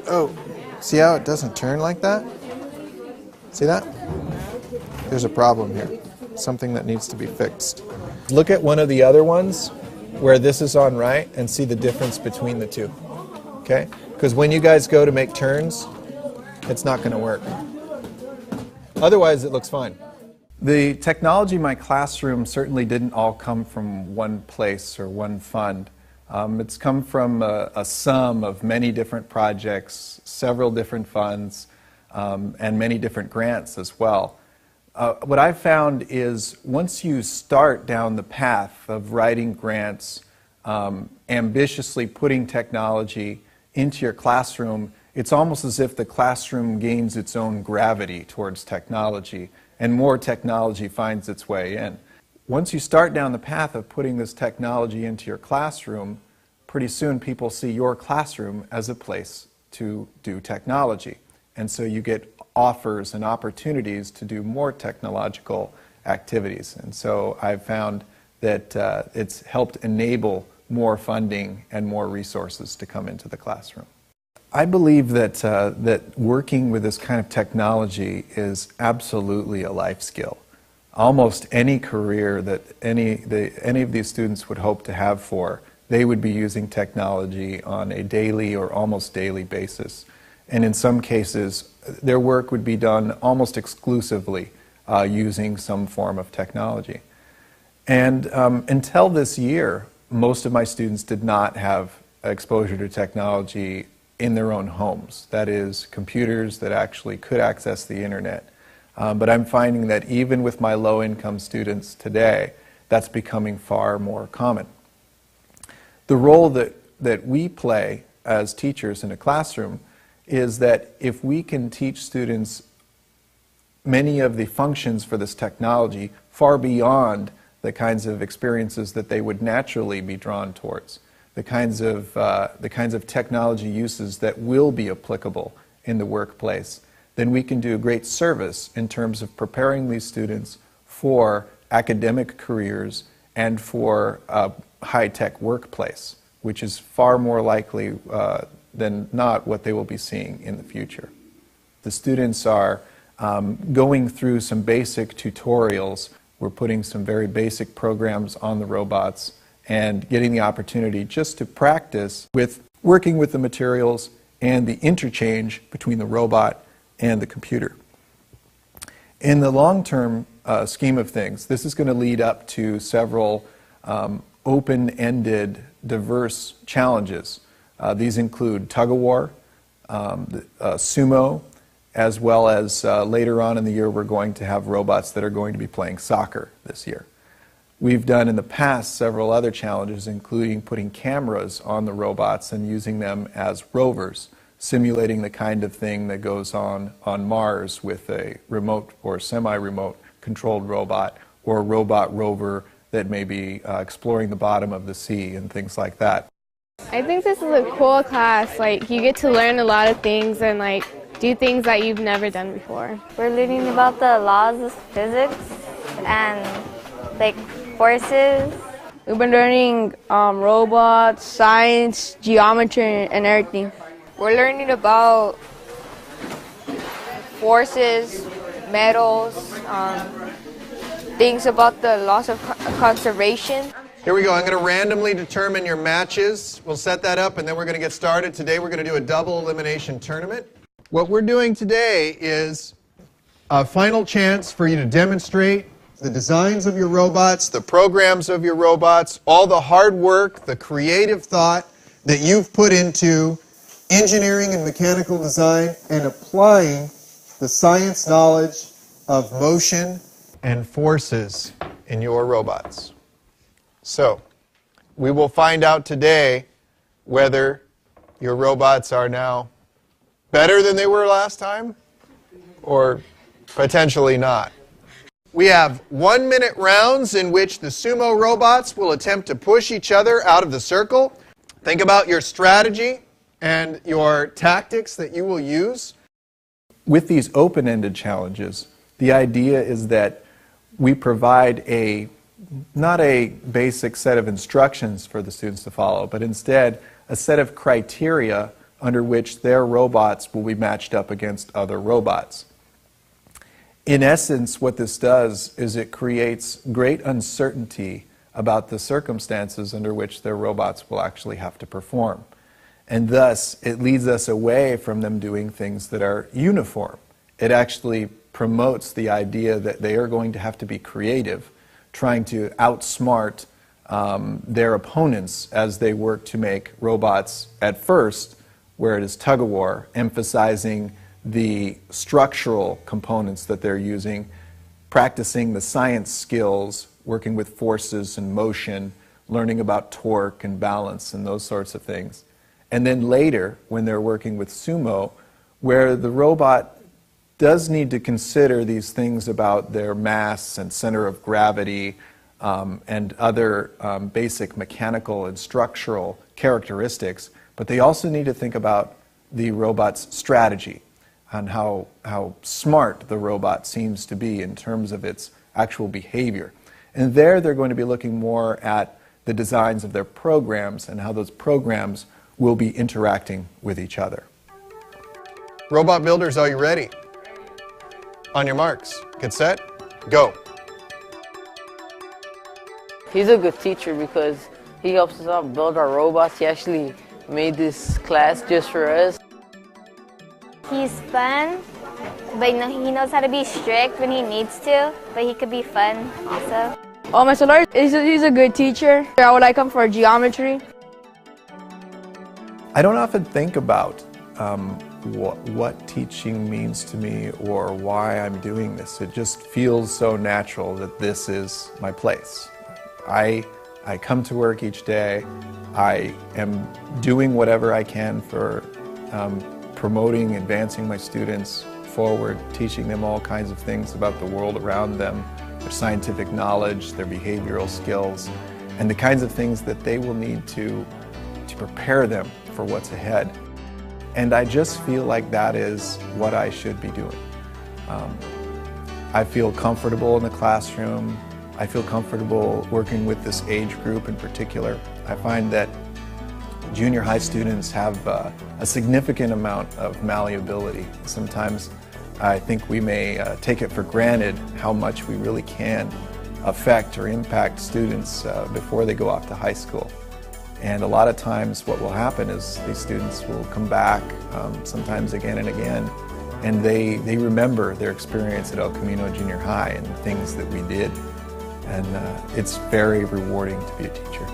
Oh, see how it doesn't turn like that? See that? There's a problem here. Something that needs to be fixed. Look at one of the other ones where this is on right and see the difference between the two. Okay? Because when you guys go to make turns, it's not going to work. Otherwise, it looks fine. The technology in my classroom certainly didn't all come from one place or one fund. It's come from a sum of many different projects, several different funds, and many different grants as well. What I've found is once you start down the path of writing grants, ambitiously putting technology into your classroom, it's almost as if the classroom gains its own gravity towards technology and more technology finds its way in. Once you start down the path of putting this technology into your classroom, pretty soon people see your classroom as a place to do technology. And so you get offers and opportunities to do more technological activities. And so I've found that it's helped enable more funding and more resources to come into the classroom. I believe that, that working with this kind of technology is absolutely a life skill. Almost any career that any of these students would hope to have they would be using technology on a daily or almost daily basis. And in some cases, their work would be done almost exclusively using some form of technology. And until this year, most of my students did not have exposure to technology in their own homes. That is, computers that actually could access the internet. But I'm finding that even with my low-income students today, that's becoming far more common. The role that we play as teachers in a classroom is that if we can teach students many of the functions for this technology far beyond the kinds of experiences that they would naturally be drawn towards, the kinds of technology uses that will be applicable in the workplace, then we can do a great service in terms of preparing these students for academic careers and for a high-tech workplace, which is far more likely than not what they will be seeing in the future. The students are going through some basic tutorials. We're putting some very basic programs on the robots and getting the opportunity just to practice with working with the materials and the interchange between the robot and the computer. In the long-term scheme of things, this is going to lead up to several open-ended, diverse challenges. These include tug-of-war, sumo, as well as later on in the year we're going to have robots that are going to be playing soccer this year. We've done in the past several other challenges, including putting cameras on the robots and using them as rovers, simulating the kind of thing that goes on Mars with a remote or semi-remote controlled robot, or a robot rover that may be exploring the bottom of the sea and things like that. I think this is a cool class. Like, you get to learn a lot of things and do things that you've never done before. We're learning about the laws of physics and forces. We've been learning robots, science, geometry, and everything. We're learning about forces, metals, things about the laws of conservation. Here we go. I'm going to randomly determine your matches. We'll set that up and then we're going to get started. Today we're going to do a double elimination tournament. What we're doing today is a final chance for you to demonstrate the designs of your robots, the programs of your robots, all the hard work, the creative thought that you've put into engineering and mechanical design and applying the science knowledge of motion and forces in your robots. So, we will find out today whether your robots are now better than they were last time or potentially not. We have 1-minute rounds in which the sumo robots will attempt to push each other out of the circle. Think about your strategy and your tactics that you will use. With these open-ended challenges, the idea is that we provide not a basic set of instructions for the students to follow, but instead a set of criteria under which their robots will be matched up against other robots. In essence, what this does is it creates great uncertainty about the circumstances under which their robots will actually have to perform. And thus, it leads us away from them doing things that are uniform. It actually promotes the idea that they are going to have to be creative, trying to outsmart their opponents as they work to make robots at first, where it is tug-of-war, emphasizing the structural components that they're using, practicing the science skills, working with forces and motion, learning about torque and balance and those sorts of things. And then later, when they're working with sumo, where the robot does need to consider these things about their mass and center of gravity and other basic mechanical and structural characteristics, but they also need to think about the robot's strategy and how smart the robot seems to be in terms of its actual behavior. And there they're going to be looking more at the designs of their programs and how those programs will be interacting with each other. Robot builders, are you ready? On your marks, get set, go. He's a good teacher because he helps us out build our robots. He actually made this class just for us. He's fun, but he knows how to be strict when he needs to, but he could be fun also. Oh, Mr. Laurie, he's a good teacher. I would like him for geometry. I don't often think about what teaching means to me or why I'm doing this. It just feels so natural that this is my place. I come to work each day. I am doing whatever I can for promoting, advancing my students forward, teaching them all kinds of things about the world around them, their scientific knowledge, their behavioral skills, and the kinds of things that they will need to prepare them for what's ahead. And I just feel like that is what I should be doing. I feel comfortable in the classroom. I feel comfortable working with this age group in particular. I find that junior high students have a significant amount of malleability. Sometimes I think we may take it for granted how much we really can affect or impact students before they go off to high school. And a lot of times what will happen is these students will come back, sometimes again and again, and they remember their experience at El Camino Junior High and the things that we did. And it's very rewarding to be a teacher.